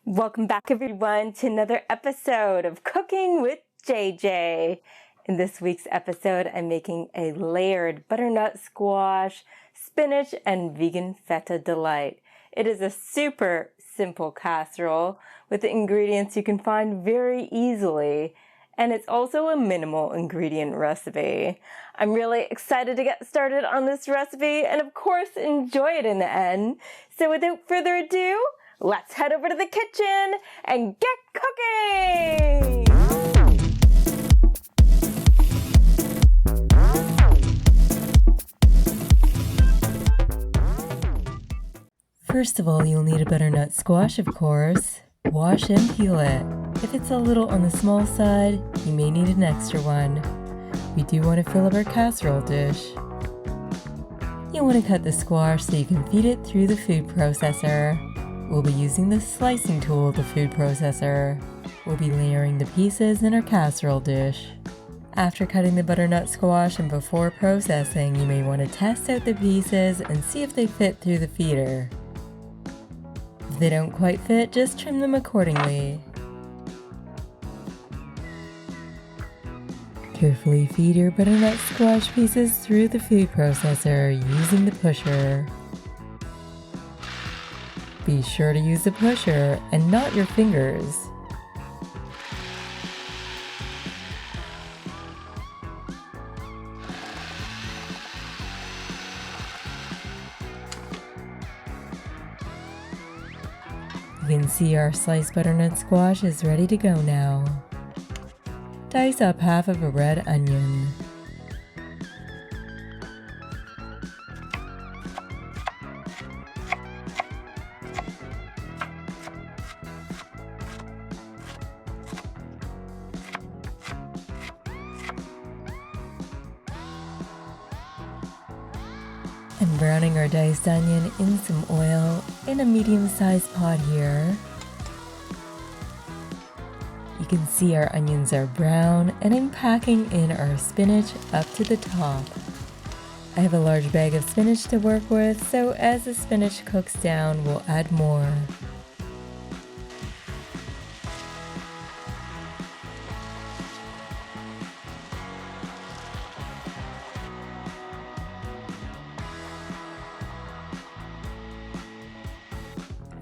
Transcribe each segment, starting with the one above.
Welcome back everyone to another episode of Cooking with JJ. In this week's episode, I'm making a layered butternut squash, spinach, and vegan feta delight. It is a super simple casserole with ingredients you can find very easily, and it's also a minimal ingredient recipe. I'm really excited to get started on this recipe and of course enjoy it in the end. So without further ado, let's head over to the kitchen and get cooking! First of all, you'll need a butternut squash, of course. Wash and peel it. If it's a little on the small side, you may need an extra one. We do want to fill up our casserole dish. You want to cut the squash so you can feed it through the food processor. We'll be using the slicing tool of the food processor. We'll be layering the pieces in our casserole dish. After cutting the butternut squash and before processing, you may want to test out the pieces and see if they fit through the feeder. If they don't quite fit, just trim them accordingly. Carefully feed your butternut squash pieces through the food processor using the pusher. Be sure to use the pusher and not your fingers. You can see our sliced butternut squash is ready to go now. Dice up half of a red onion. I'm browning our diced onion in some oil in a medium-sized pot here. You can see our onions are brown and I'm packing in our spinach up to the top. I have a large bag of spinach to work with, so as the spinach cooks down, we'll add more.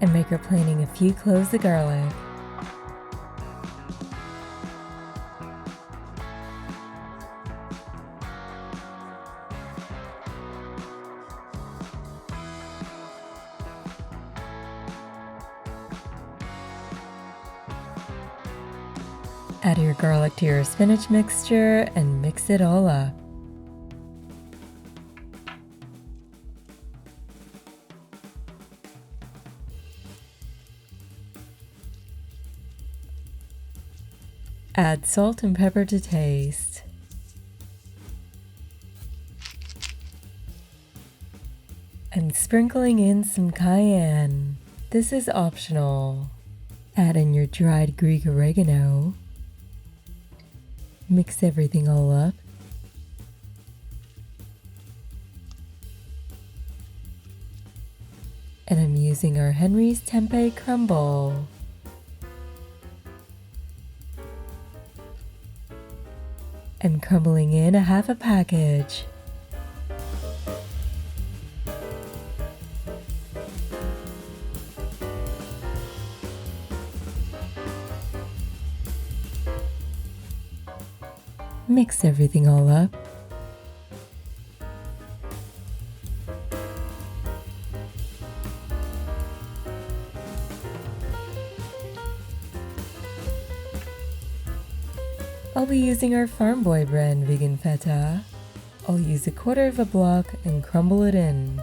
And microplaning a few cloves of garlic. Add your garlic to your spinach mixture and mix it all up. Add salt and pepper to taste. I'm sprinkling in some cayenne. This is optional. Add in your dried Greek oregano. Mix everything all up. And I'm using our Henry's Tempeh Crumble. I'm crumbling in a half a package. Mix everything all up. I'll be using our Farm Boy brand vegan feta. I'll use 1/4 of a block and crumble it in.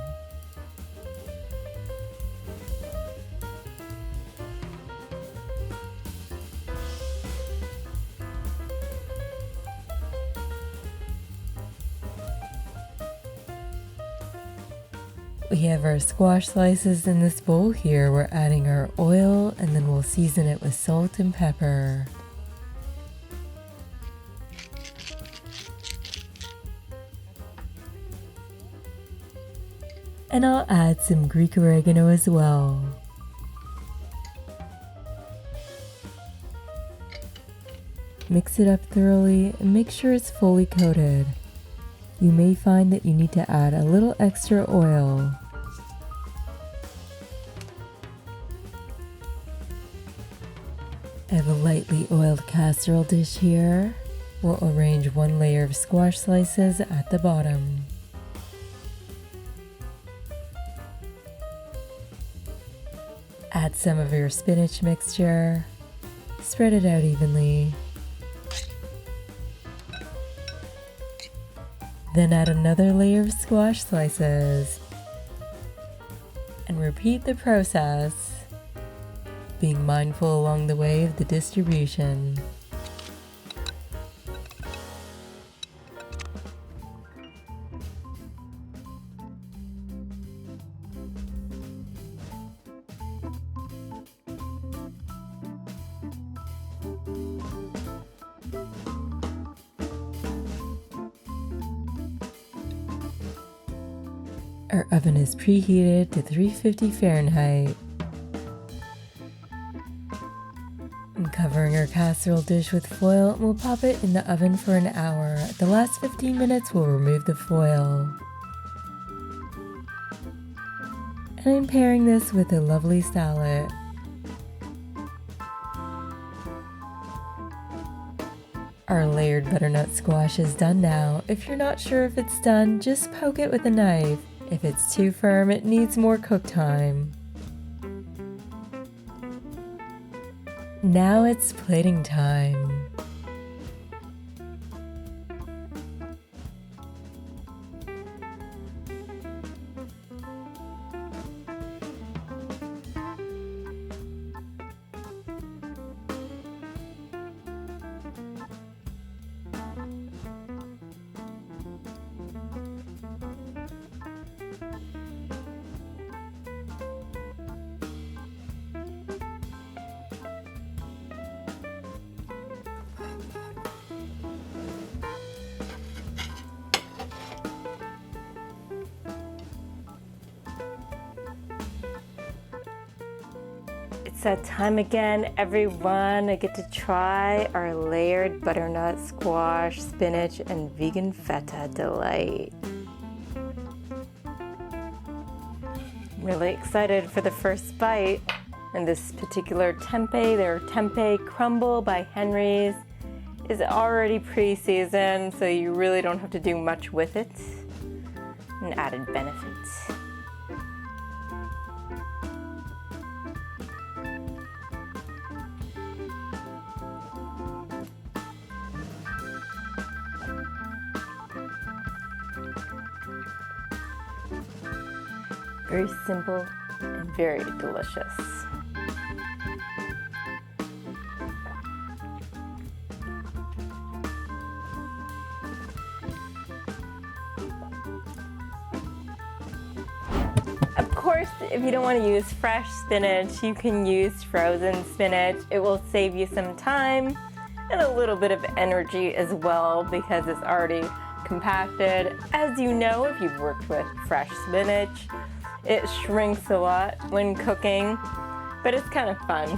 We have our squash slices in this bowl here. We're adding our oil and then we'll season it with salt and pepper. And I'll add some Greek oregano as well. Mix it up thoroughly and make sure it's fully coated. You may find that you need to add a little extra oil. I have a lightly oiled casserole dish here. We'll arrange one layer of squash slices at the bottom. Add some of your spinach mixture. Spread it out evenly. Then add another layer of squash slices. And repeat the process, being mindful along the way of the distribution. Our oven is preheated to 350 Fahrenheit. I'm covering our casserole dish with foil and we'll pop it in the oven for an hour. The last 15 minutes we'll remove the foil. And I'm pairing this with a lovely salad. Our layered butternut squash is done now. If you're not sure if it's done, just poke it with a knife. If it's too firm, it needs more cook time. Now it's plating time. It's that time again, everyone. I get to try our layered butternut squash, spinach, and vegan feta delight. I'm really excited for the first bite. And this particular tempeh, their Tempeh Crumble by Henry's, is already pre-seasoned, so you really don't have to do much with it. An added benefit. Very simple and very delicious. Of course, if you don't want to use fresh spinach, you can use frozen spinach. It will save you some time and a little bit of energy as well because it's already compacted. As you know, if you've worked with fresh spinach, it shrinks a lot when cooking, but it's kind of fun.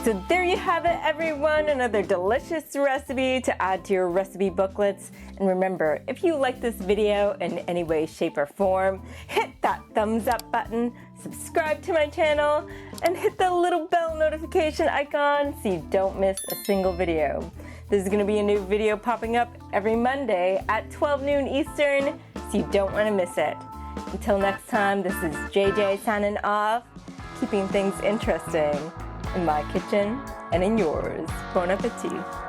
So there you have it, everyone, another delicious recipe to add to your recipe booklets. And remember, if you like this video in any way, shape, or form, hit that thumbs up button, subscribe to my channel, and hit the little bell notification icon so you don't miss a single video. There's going to be a new video popping up every Monday at 12 noon Eastern, so you don't want to miss it. Until next time, this is JJ signing off, keeping things interesting in my kitchen and in yours. Bon appetit.